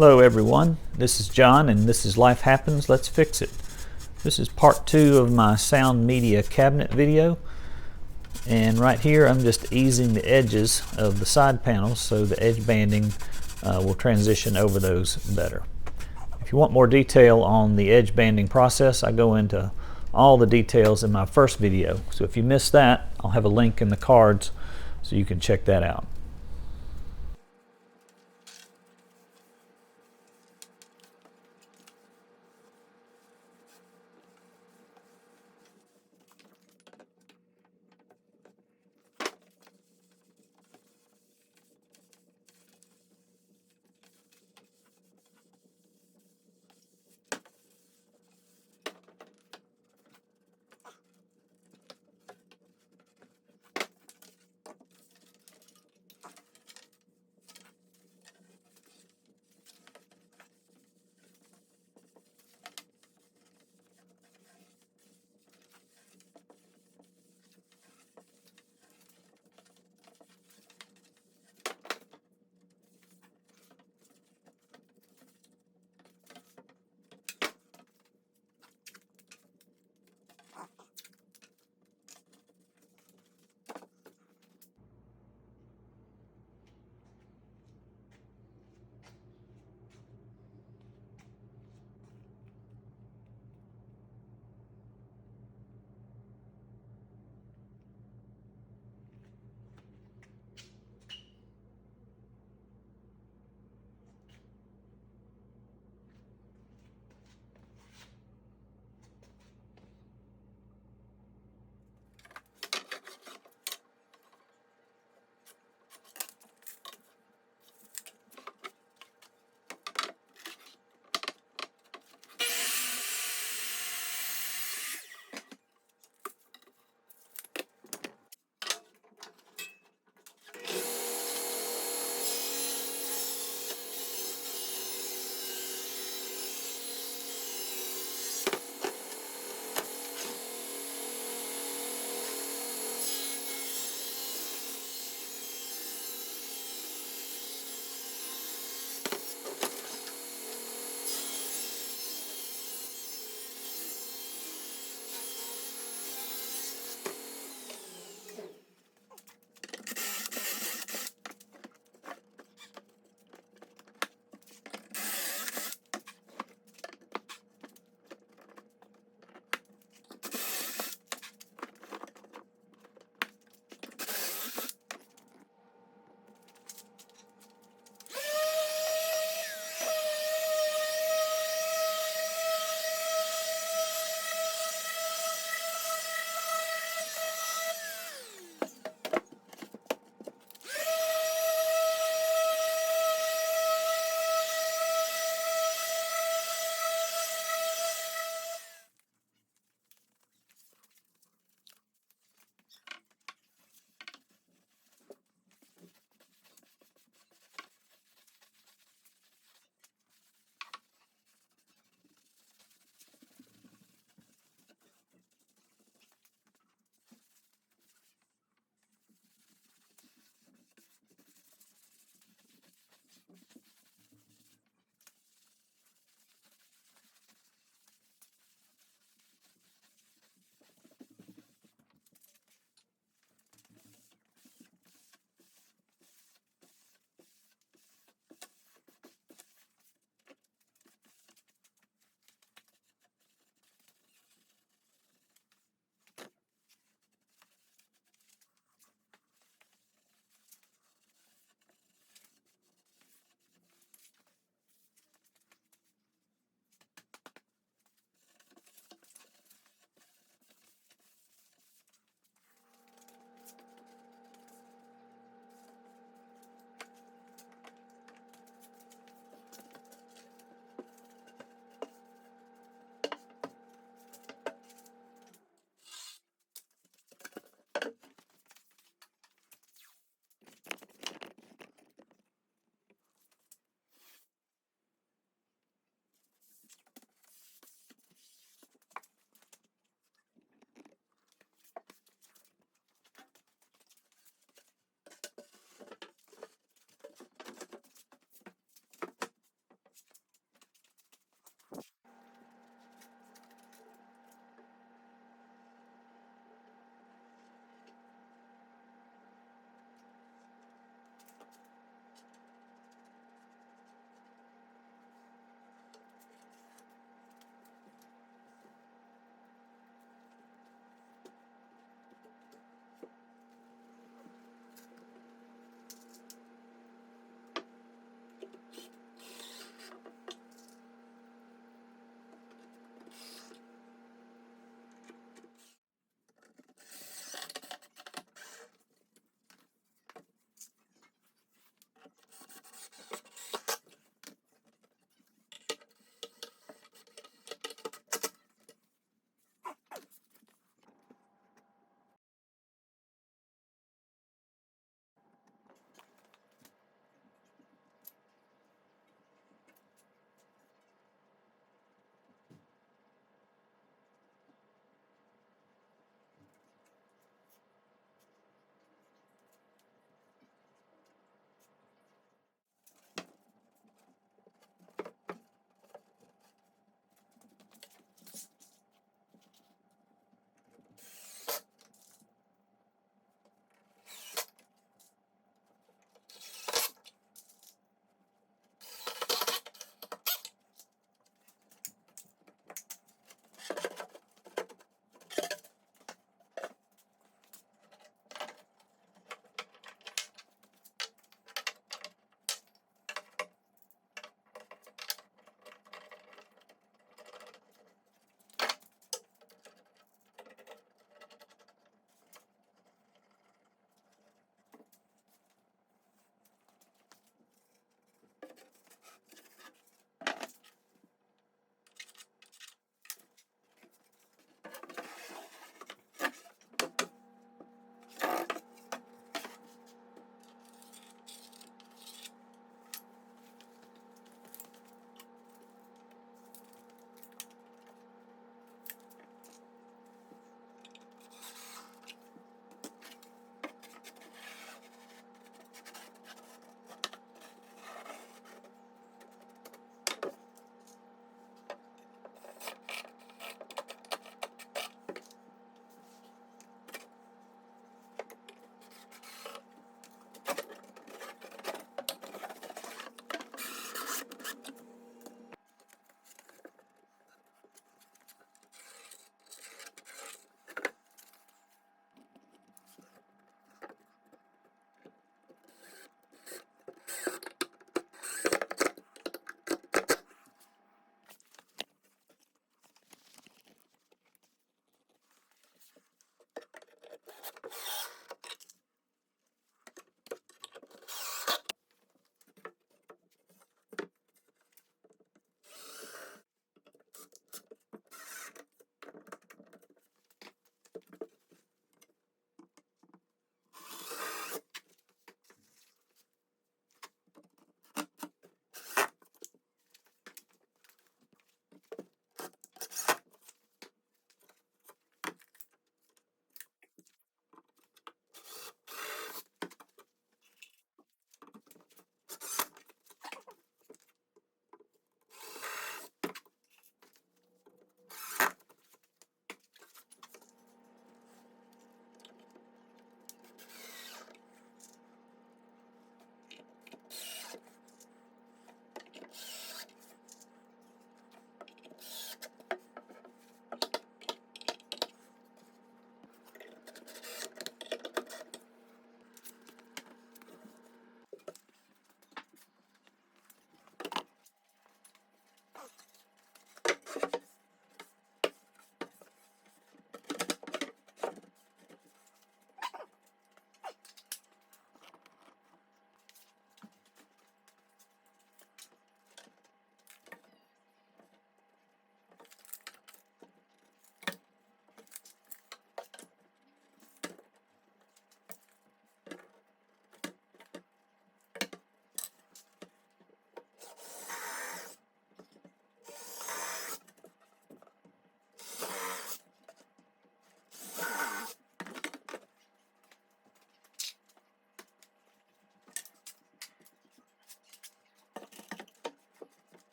Hello everyone, this is John and this is Life Happens, Let's Fix It. This is part 2 of my sound media cabinet video, and right here I'm just easing the edges of the side panels so the edge banding will transition over those better. If you want more detail on the edge banding process, I go into all the details in my first video, so if you missed that, I'll have a link in the cards so you can check that out.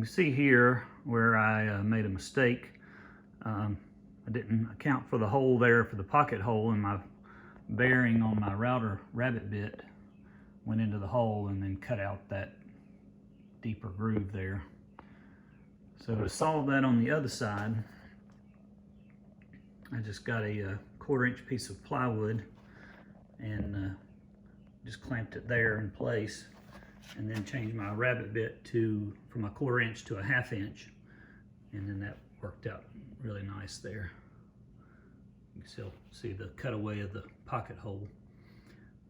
can see here where I made a mistake. I didn't account for the hole there for the pocket hole, and my bearing on my router rabbit bit went into the hole and then cut out that deeper groove there. So to solve that on the other side, I just got a 1/4 inch piece of plywood and just clamped it there in place, and then changed my rabbit bit from a 1/4 inch to a 1/2 inch, and then that worked out really nice there. You can still see the cutaway of the pocket hole,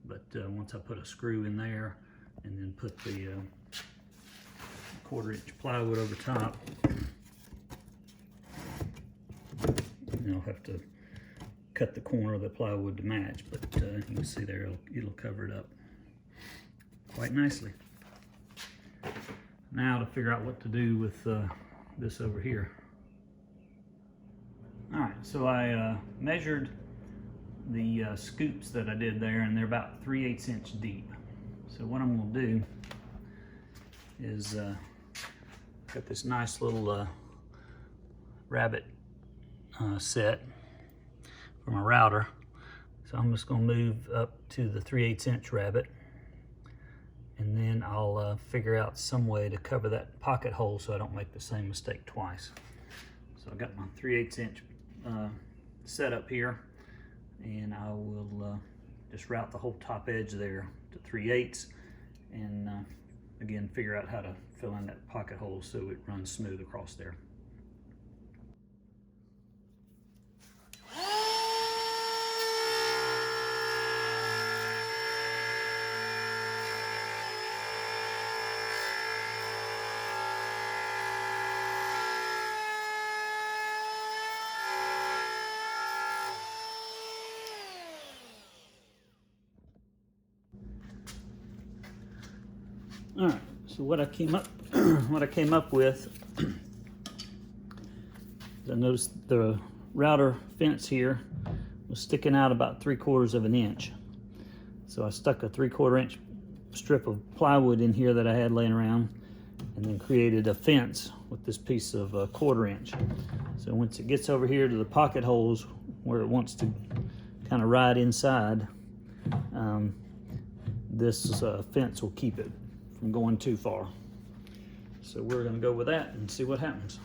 but once I put a screw in there and then put the 1/4 inch plywood over top, and I'll have to cut the corner of the plywood to match, but you can see there it'll cover it up quite nicely. Now to figure out what to do with this over here. Alright, so I measured the scoops that I did there, and they're about 3/8 inch deep. So what I'm going to do is got this nice little rabbit set for my router. So I'm just going to move up to the 3/8 inch rabbit, and then I'll figure out some way to cover that pocket hole so I don't make the same mistake twice. So I've got my 3/8 inch setup here, and I will just route the whole top edge there to 3/8, and again figure out how to fill in that pocket hole so it runs smooth across there. All right, so what I came up with is I noticed the router fence here was sticking out about 3/4 of an inch. So I stuck a 3/4 inch strip of plywood in here that I had laying around, and then created a fence with this piece of 1/4 inch. So once it gets over here to the pocket holes where it wants to kind of ride inside, this fence will keep it from going too far. So we're going to go with that and see what happens.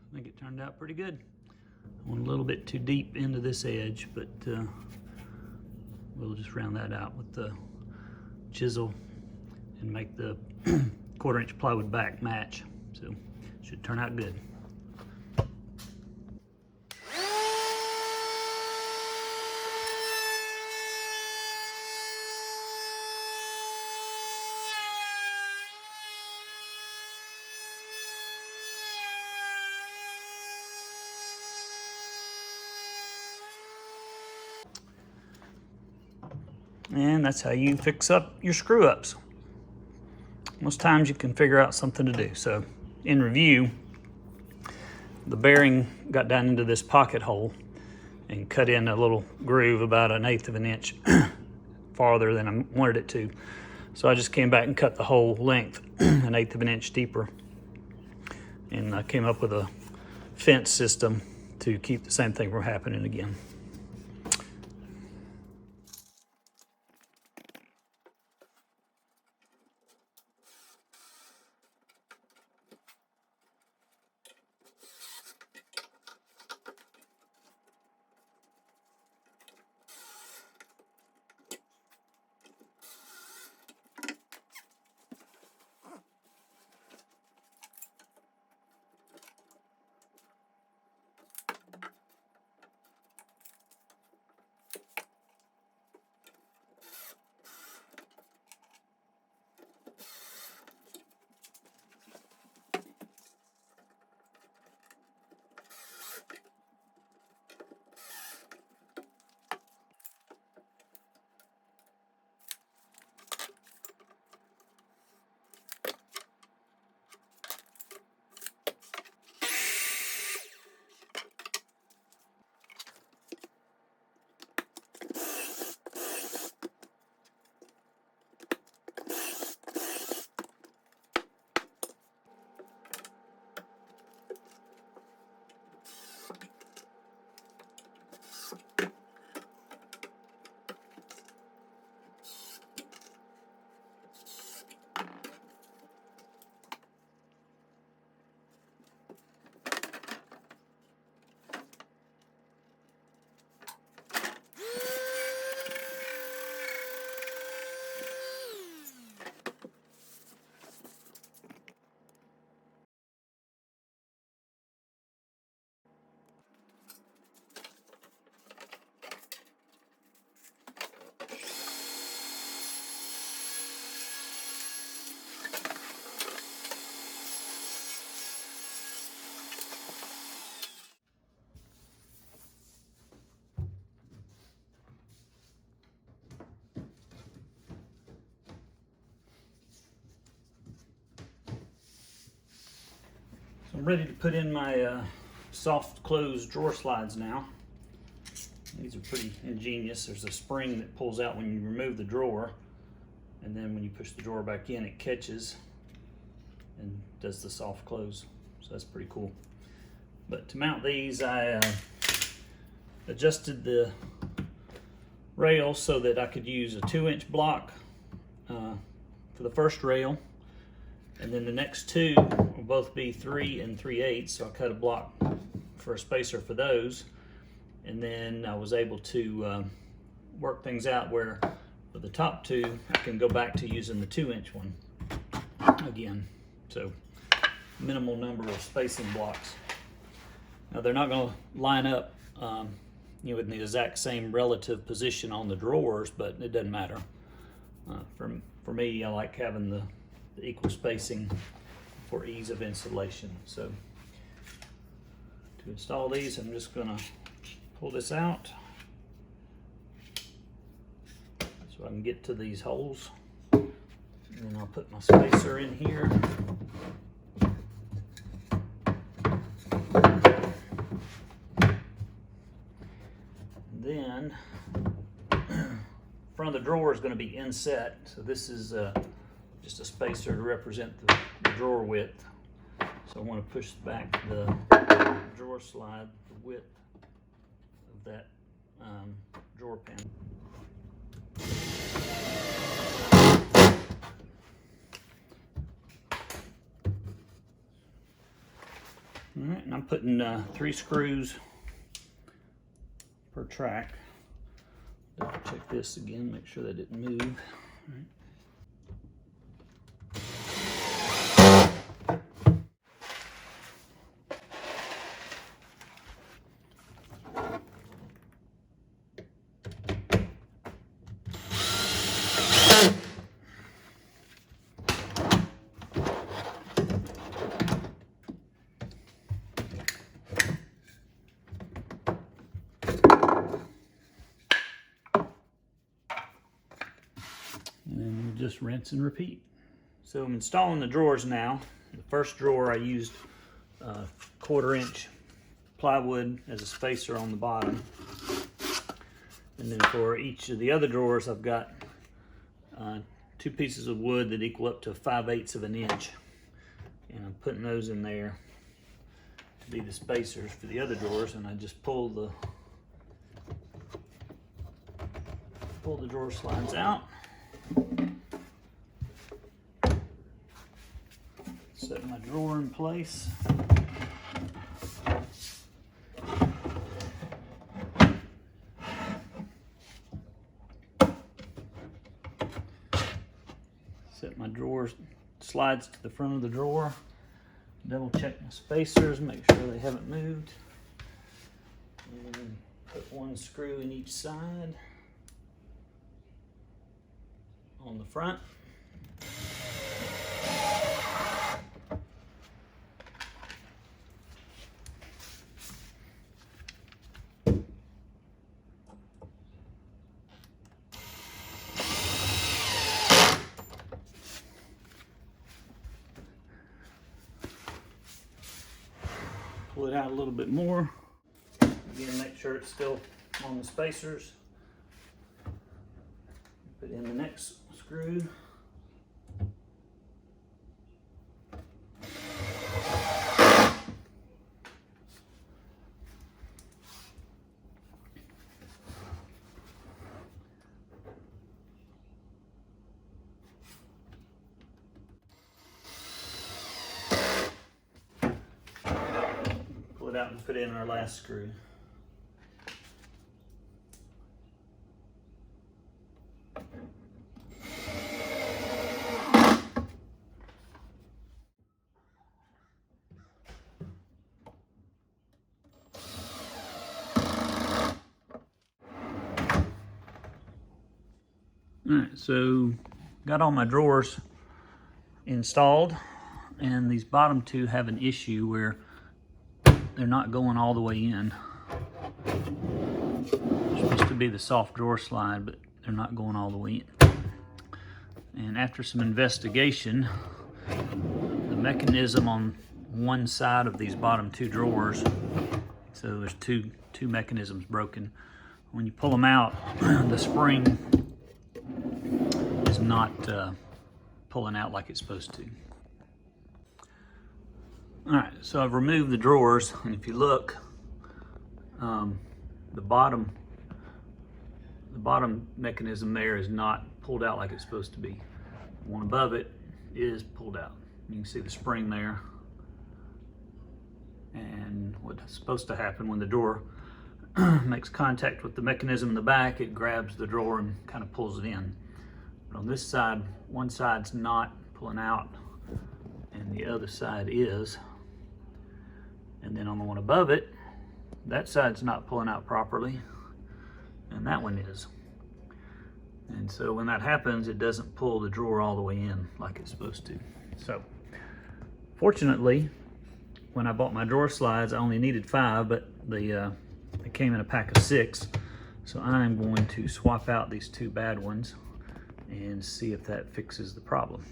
I think it turned out pretty good. I went a little bit too deep into this edge, but we'll just round that out with the chisel and make the 1/4 inch plywood back match. So it should turn out good. And that's how you fix up your screw ups. Most times you can figure out something to do. So in review, the bearing got down into this pocket hole and cut in a little groove about 1/8 of an inch farther than I wanted it to. So I just came back and cut the whole length 1/8 of an inch deeper, and I came up with a fence system to keep the same thing from happening again. So I'm ready to put in my soft close drawer slides now. These are pretty ingenious. There's a spring that pulls out when you remove the drawer, and then when you push the drawer back in, it catches and does the soft close. So that's pretty cool. But to mount these, I adjusted the rail so that I could use a 2-inch block for the first rail, and then the next two will both be 3 3/8. So I cut a block for a spacer for those, and then I was able to work things out where for the top two I can go back to using the 2-inch one again. So minimal number of spacing blocks. Now they're not going to line up you know, in the exact same relative position on the drawers, but it doesn't matter. For me, I like having the equal spacing for ease of installation. So to install these, I'm just going to pull this out so I can get to these holes, and then I'll put my spacer in here. Then front of the drawer is going to be inset, so this is just a spacer to represent the drawer width. So I want to push back the drawer slide the width of that drawer panel. All right, and I'm putting 3 screws per track. Double check this again, make sure that it didn't move. All right. And we'll just rinse and repeat. So I'm installing the drawers now. The first drawer I used 1/4-inch plywood as a spacer on the bottom. And then for each of the other drawers, I've got 2 pieces of wood that equal up to 5/8 of an inch. And I'm putting those in there to be the spacers for the other drawers, and I just pull the drawer slides out. Set my drawer in place. Set my drawer slides to the front of the drawer. Double check my spacers, make sure they haven't moved. And put 1 screw in each side on the front. Pull it out a little bit more. Again, make sure it's still on the spacers. Put in the next screw. Pull it out and put in our last screw. All right, so got all my drawers installed, and these bottom 2 have an issue where they're not going all the way in. They're supposed to be the soft drawer slide, but they're not going all the way in. And after some investigation, the mechanism on one side of these bottom two drawers. So there's two mechanisms broken. When you pull them out, the spring is not pulling out like it's supposed to. All right, so I've removed the drawers, and if you look, the bottom mechanism there is not pulled out like it's supposed to be. The one above it is pulled out. You can see the spring there. And what's supposed to happen when the drawer makes contact with the mechanism in the back, it grabs the drawer and kind of pulls it in. But on this side, one side's not pulling out and the other side is. And then on the one above it, that side's not pulling out properly and that one is. And so when that happens, it doesn't pull the drawer all the way in like it's supposed to. So fortunately, when I bought my drawer slides, I only needed 5, but they came in a pack of 6. So I'm going to swap out these 2 bad ones and see if that fixes the problem.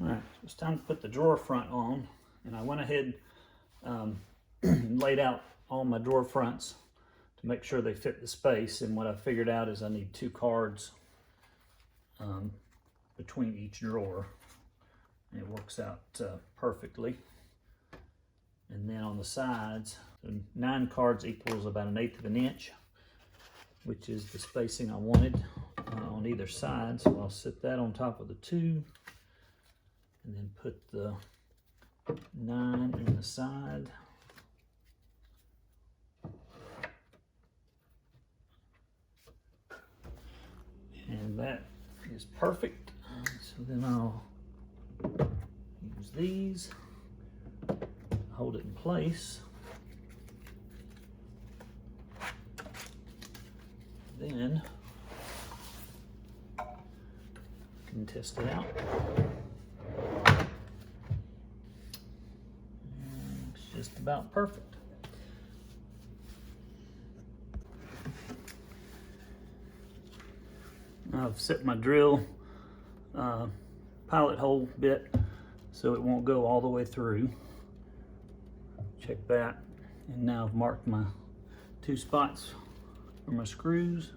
All right, so it's time to put the drawer front on, and I went ahead and laid out all my drawer fronts to make sure they fit the space. And what I figured out is I need 2 cards between each drawer, and it works out perfectly. And then on the sides, so 9 cards equals about 1/8 of an inch, which is the spacing I wanted on either side. So I'll set that on top of the 2. And then put the 9 in the side. And that is perfect. So then I'll use these, hold it in place. Then I can test it out. Just about perfect. I've set my drill pilot hole bit so it won't go all the way through. Check that. And now I've marked my 2 spots for my screws.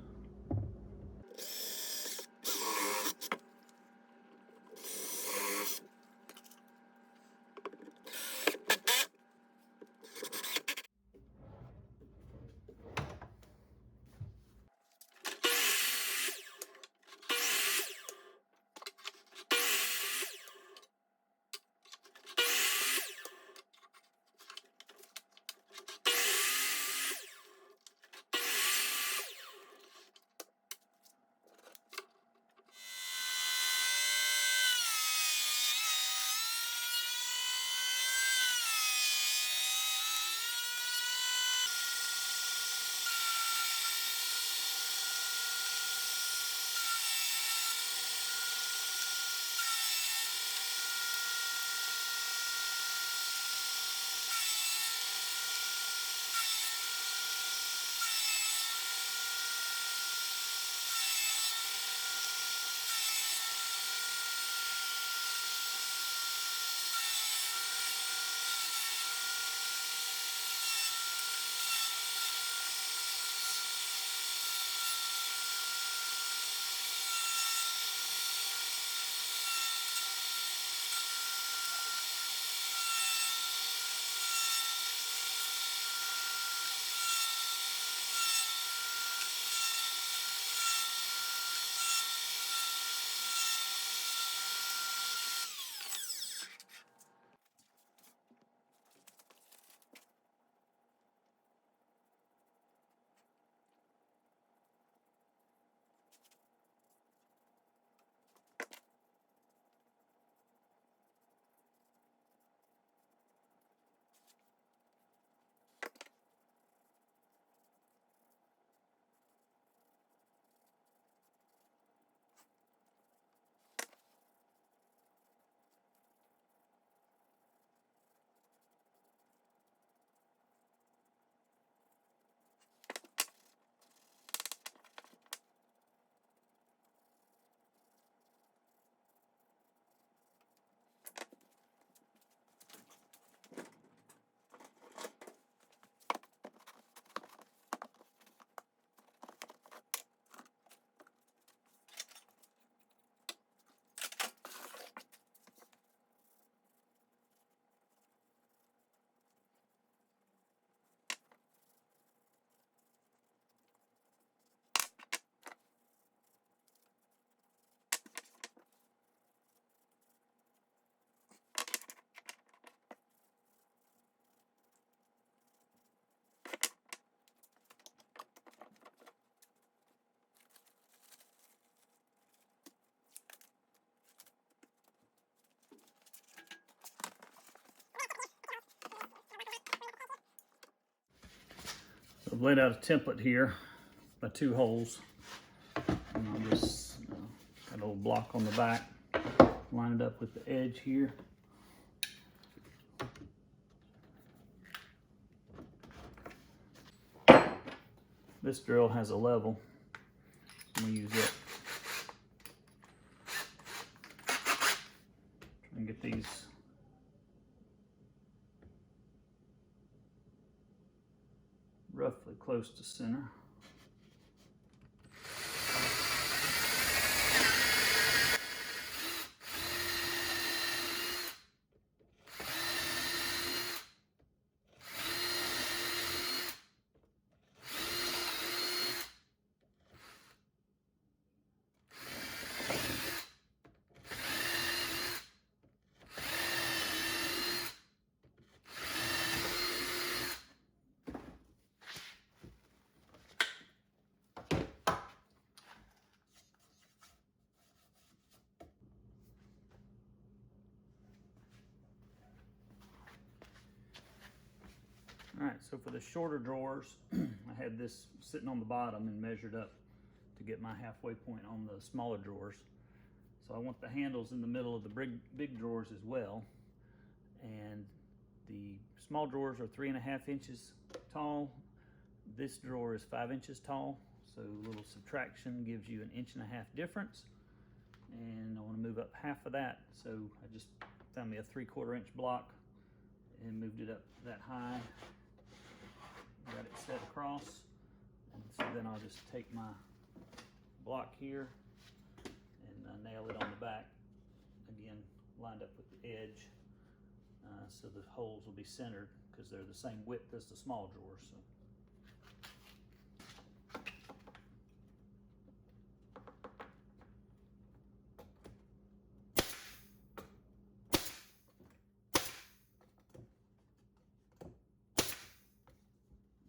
I've laid out a template here by 2 holes. And I'll just got a little block on the back, line it up with the edge here. This drill has a level. I'm going to use it. Try and get these roughly close to center. All right, so for the shorter drawers, I had this sitting on the bottom and measured up to get my halfway point on the smaller drawers. So I want the handles in the middle of the big drawers as well. And the small drawers are 3.5 inches tall. This drawer is 5 inches tall. So a little subtraction gives you 1.5 inch difference. And I want to move up half of that. So I just found me a 3/4 inch block and moved it up that high. Got it set across, and so then I'll just take my block here and nail it on the back, again lined up with the edge, so the holes will be centered because they're the same width as the small drawers. So.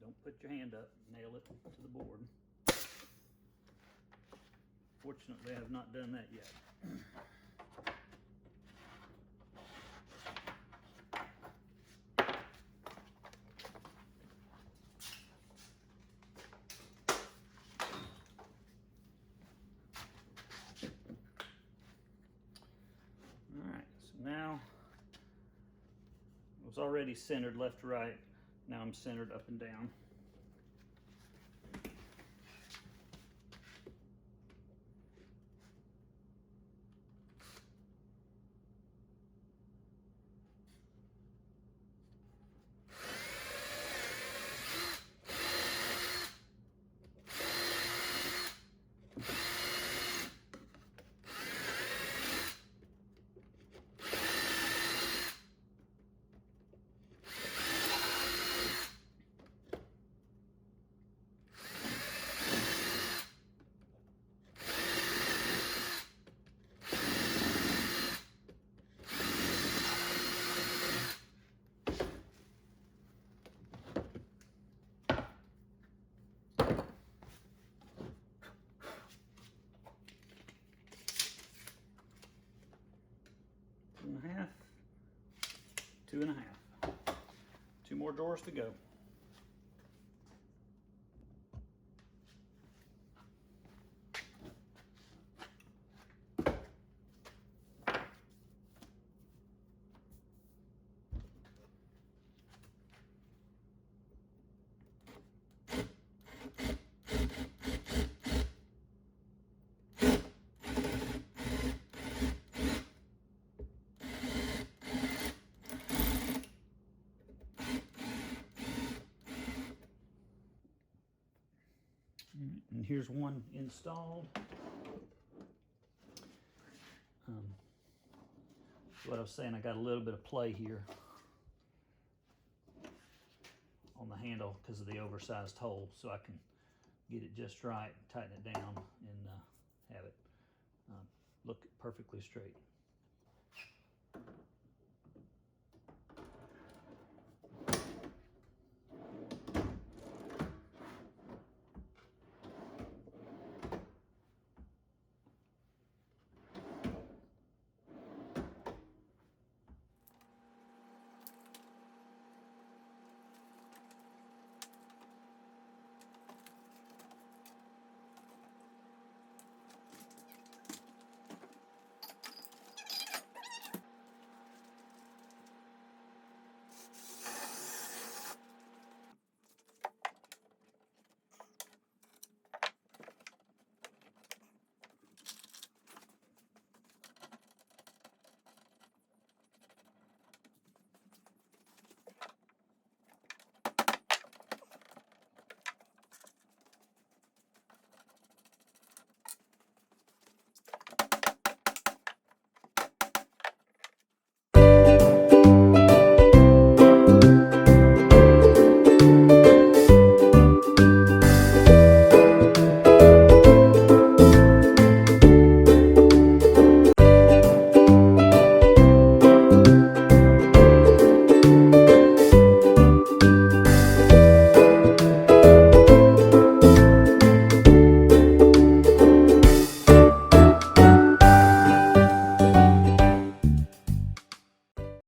Don't put your hand up, nail it to the board. Fortunately, I have not done that yet. All right, so now it was already centered left to right. Now I'm centered up and down. and a half, 2.5. 2 more drawers to go. And here's one installed. What I was saying, I got a little bit of play here on the handle because of the oversized hole, so I can get it just right, tighten it down, and have it look perfectly straight.